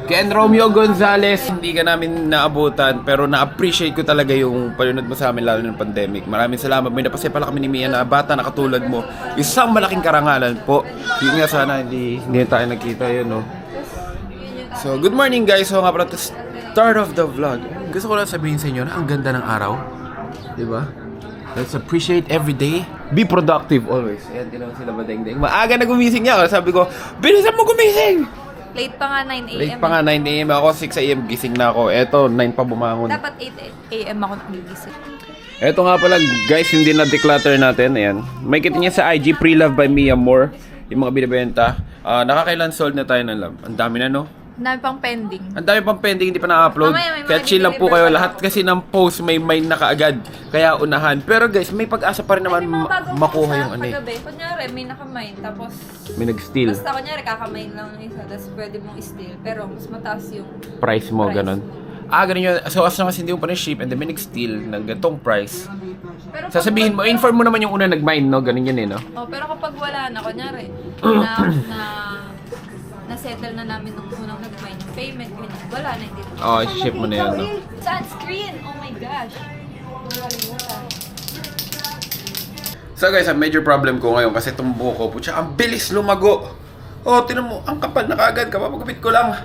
Ken Romeo Gonzales, hindi ka namin naabutan pero na-appreciate ko talaga yung palunod mo sa amin lalo ng pandemic. Maraming salamat. May napasaya pala kami ni Mia na bata na katulad mo. Isang malaking karangalan po. Yun nga sana hindi tayo nagkita yun, no? So, good morning guys. So nga pala to start of the vlog. Gusto ko lang sabihin sa inyo na ang ganda ng araw. Diba? Let's appreciate every day. Be productive always. Ayan, tinawag sila badeng-deng. Maaga na gumising niya. Sabi ko, bilisan mo gumising! Late pa nga 9 a.m. Late pa nga 9 a.m. ako, 6 a.m. gising na ako. Eto, 9 pa bumangon. Dapat 8 a.m. ako nagigising. Eto nga pala guys, hindi na declutter natin. Ayan. May kita niya sa IG, Pre-Love by Mia Moore. Yung mga binibenta. Nakakailan sold na tayo ng love. Ang dami na, no? Ang dami pang pending. Ang dami pang pending, hindi pa na-upload. Mamaya, may Kaya mga chill lang po deliver kayo. pa Lahat kasi ng post may na kaagad. Kaya unahan. Pero guys, may pag-asa pa rin naman makuha yung ano eh. Paggabi, kunyari may nakamine, tapos May nag-steal. basta kunyari kakamine lang ng isa, tapos pwede mong steal, pero mas mataas yung Price mo, price. ganun. Ganun yun. So as long as hindi mo pa na-ship and then may nag-steal ng ganitong price, Pero sasabihin mo, inform mo naman yung una nag-mine, no? Ganun yun eh, no? Oh, pero kapag wala na, kunyari, na-settle na namin nung unang nag-mine yung payment, ganyan, wala na, hindi na. Oo, ship mo na yun, no? Sunscreen! Oh my gosh! So guys, ang major problem ko ngayon kasi itong buko po, tsaka ang bilis lumago. Oh, tinan mo, ang kapal na kagad, kapapagupit ko lang.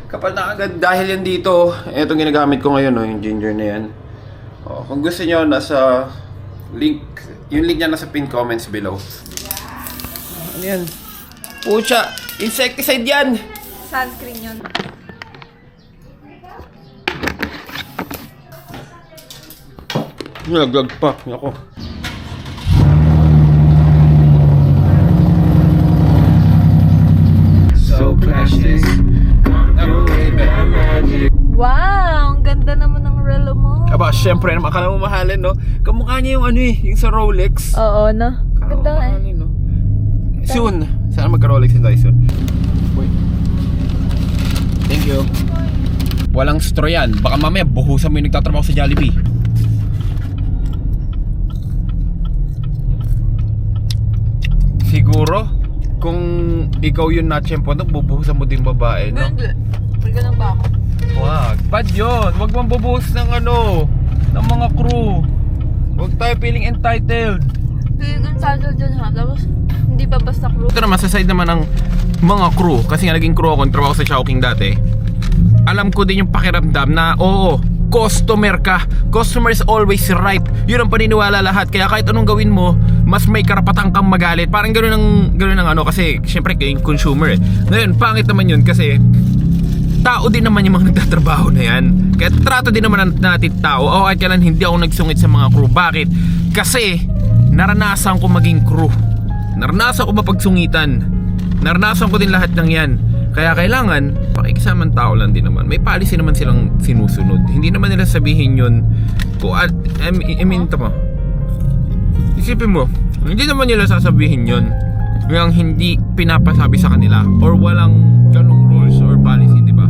Kapal na agad dahil yan dito. Itong ginagamit ko ngayon, no, yung ginger na yan. Oh, kung gusto nyo, nasa link, yung link niya nasa pin comments below. Ano yan? Pucha, insecticide yan! Sunscreen yun. Nalaglag pa, ako. So plastic. Wow! Ang ganda naman ng relo mo. Aba, syempre naman, akala mo mahalin, no? Kamukha niya yung ano eh, yung sa Rolex. Oo, no? Akala mo Ganda nga eh. mahalin, no? Soon. Sana magka-Rolex din tayo soon. Wait. Thank you. Walang straw yan. Baka mamaya buhusan mo yung nagtatrabaho sa Jollibee. Siguro, kung ikaw yung natsyempo, bubuhusan mo din babae, no? Hindi. May ganun ba ako? Wag. Bad yun. Wag mong bubuhos ng ano, ng mga crew. Wag tayo feeling entitled. Feeling entitled dyan ha. Tapos, hindi pa basta crew. Ito naman, sa side naman ng mga crew. Kasi nga naging crew ako, trabaho sa Chowking dati. Alam ko din yung pakiramdam na, oo, customer ka. Customer is always right. Yun ang paniniwala lahat. Kaya kahit anong gawin mo, mas may karapatan kang magalit. Parang gano'n ang ano, kasi syempre kayo yung consumer eh. Ngayon, pangit naman yun kasi tao din naman yung mga nagtatrabaho na yan. Kaya trato din naman natin tao. O kahit kailan hindi ako nagsungit sa mga crew. Bakit? Kasi naranasan ko maging crew. Naranasan ko mapagsungitan. Naranasan ko din lahat ng yan. Kaya kailangan pakikisamang tao lang din naman. May policy naman silang sinusunod. Hindi naman nila sabihin yun kung I mean tama. Isipin mo, hindi naman nila sasabihin yun yung hindi pinapasabi sa kanila or walang ganong rules or policy, di ba?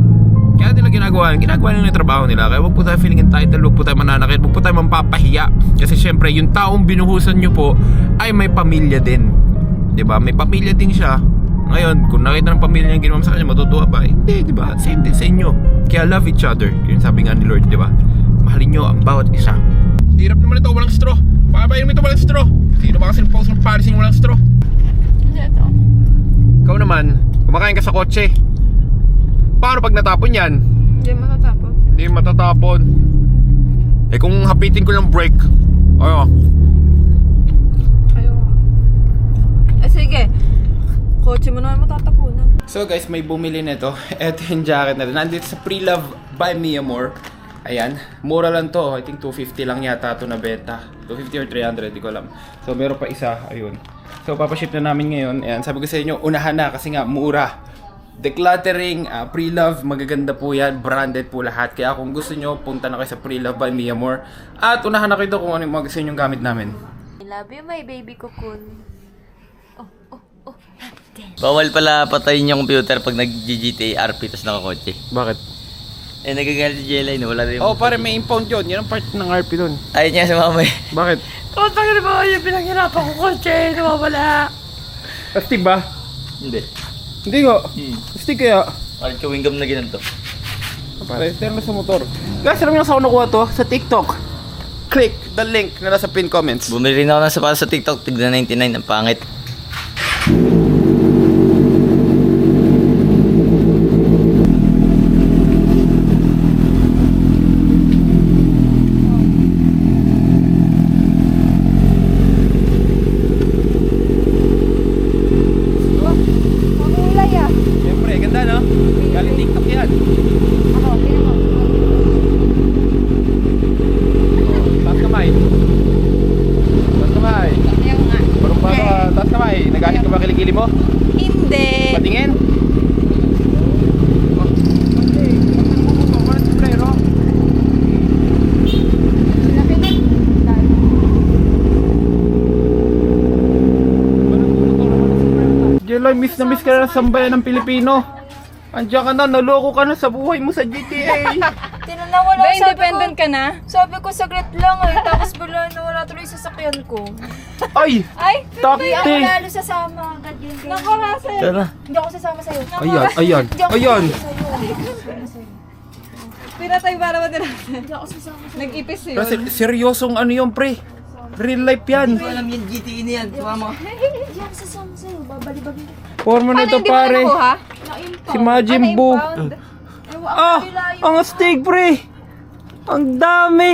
Kaya nila ginagawa nila yung trabaho nila. Kaya wag po tayo feeling entitled, wag po tayo mananakit, wag po tayo mampapahiya. Kasi syempre, yung taong binuhusan nyo po ay may pamilya din. Di ba? May pamilya din siya. Ngayon, kung nakita ng pamilya niya ginawa sa kanya, matutuwa ba? Hindi, di ba? Same din sa inyo. Kaya love each other. Yun sabi nga ni Lord, di ba? Mahalin nyo ang bawat isa. Hirap naman ito, walang straw. Papayin mo ito, walang straw. Sino ba kasi post ng policy walang straw? Ano ito? Ikaw naman, kumakain ka sa kotse. Paano pag natapon yan? Hindi matatapon. Hindi matatapon. Eh kung hapitin ko ng brake, ayo. Ayaw. Sige. Kotse mo naman matatapunan. So guys, may bumili nito. Ito yung jacket na rin. Nandito sa Pre-Love by Mia Moore. Ayan, mura lang to. I think 250 lang yata ito na benta. 250 or 300, di ko alam. So meron pa isa, ayun. So papaship na namin ngayon. Ayan, sabi ko sa inyo, unahan na kasi nga mura. Decluttering, Pre-Love, magaganda po yan. Branded po lahat. Kaya kung gusto nyo, punta na kayo sa Pre-Love by Mia Moore. At unahan na kayo kung ano yung mga gusto nyo gamit namin. I love you, my baby cocoon. Bawal pala patayin yung computer pag nag-GTA RP tapos nakakotse. Bakit? Eh, nagagalit si Jelay, no? Wala rin yung... Oh, pare, may impound yun. Yan ang part ng RP doon. Ayun niya sa mama eh. Bakit? Kung tagal ba yung pinaghirapan ko kotse, nawawala. Astig ba? Hindi. Hindi ko. Astig kaya. Parang chewing gum na ganun to. Pare, tingnan mo sa motor. Guys, alam niyo sa ako nakuha to? Sa TikTok. Click the link na nasa pin comments. Bumili rin ako ng sapatos sa TikTok, tigna 99, ang pangit. Makulay ah. Siyempre, ganda no? Galing TikTok yan. Ako, tingnan mo. Taas kamay. Taas kamay. Ayaw nga. Parang pa taas kamay. Nagalit ka ba kilikili mo? Hindi. Patingin. Jelay, miss na miss ka na sa sambayan ng Pilipino. Andiyan ka na, naloko ka na sa buhay mo sa GTA. Tinanawala Ba, ko, independent ka na? sabi ko saglit lang eh. Tapos bigla nawala tuloy sa sasakyan ko. Ay! Ay! Hindi ako Takti! lalo sasama agad yun. Nakarasel! Tara. Hindi ako sasama sa'yo. Ayan, ayan, Hindi ako ayan! sasama sa'yo. Pinatay para ba nila? Hindi ako sasama sa'yo. Nag-ipis yun. Kasi seryosong ano yun, pre. Real life yan. Alam yan, GTE na yan, sumama. Hindi ako sasama sa'yo. Babalibagin ko. Forma na ito, Hindi mo pare. na nakuha? Na-impound. Si Majin Buu. Na-impound. Ewan, Ah! malayo. Ang astig, pre! Ang dami!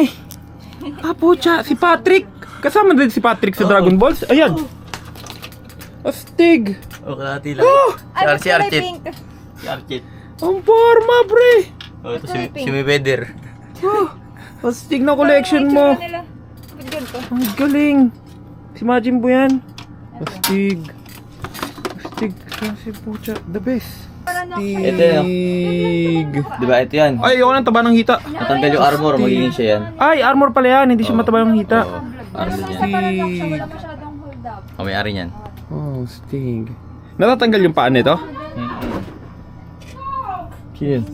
Ah, pucha, si Patrick! Kasama din si Patrick sa Dragon Balls. Ayan! Astig! O, kalahati lang. Ay, ba't Si kulay Archit. pink? Si Archit. Ang forma, pre! O, ito si Mayweather. Ah, astig na collection mo. Itsura nila. Ba't ganito? Ang galing! Si Majin Buu yan. Astig. Astig. Si pucha, the best. Ito yun. Astig. Diba, ito yan. Ay, ayoko ng taba ng hita. Matanggal yung armor, magiging siya yan. Ay, armor pala yan. Hindi siya mataba ng hita. Oo. Parang Armor isa yan. pa lang siya. Wala masyadong hold up. O, may-ari niyan. Oh, sting. Natatanggal yung paan nito? Sino yun?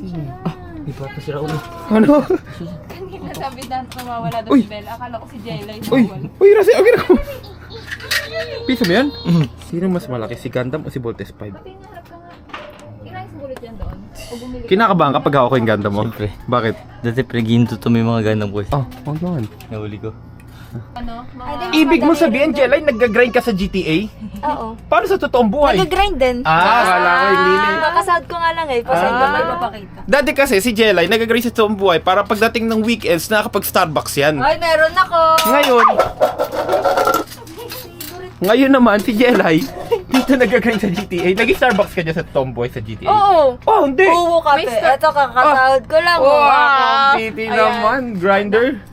Di pa ito sila ulo. Ano? Kanina sabi na nawawala daw Uy. si Bella. Akala ko si Jelay. Uy! Uy, Rasi! Okay na ko! Piso mo yan? Sino mas malaki? Si Gundam o si Voltes 5? Tingnan ka nga. Ilang sulit yan doon? O bumili Kinakabahan kapag hawak ko yung Gundam mo? Siyempre. Bakit? Dati pre-ginto to may mga ganang boys. Oh, huwag naman. Nahuli ko. Ano? Mga... Ibig mo sabihin, Jelay, nag-grind ka sa GTA? Oo. Paano sa totoong buhay? Nag-grind din. Akala ko hindi na. Nakasahod ko nga lang eh. Pasahod ko may papakita. Dati kasi si Jelay nag-grind sa totoong buhay para pagdating ng weekends nakakapag-Starbucks yan. Ay, meron ako. Ngayon naman si Jelay dito nag-grind sa GTA. Nag-Starbucks ka dyan sa totoong buhay sa GTA? Oo. Oh, hindi! Uwo kape. Ito kakasahod ko lang. Wow! Ang titi naman, grinder.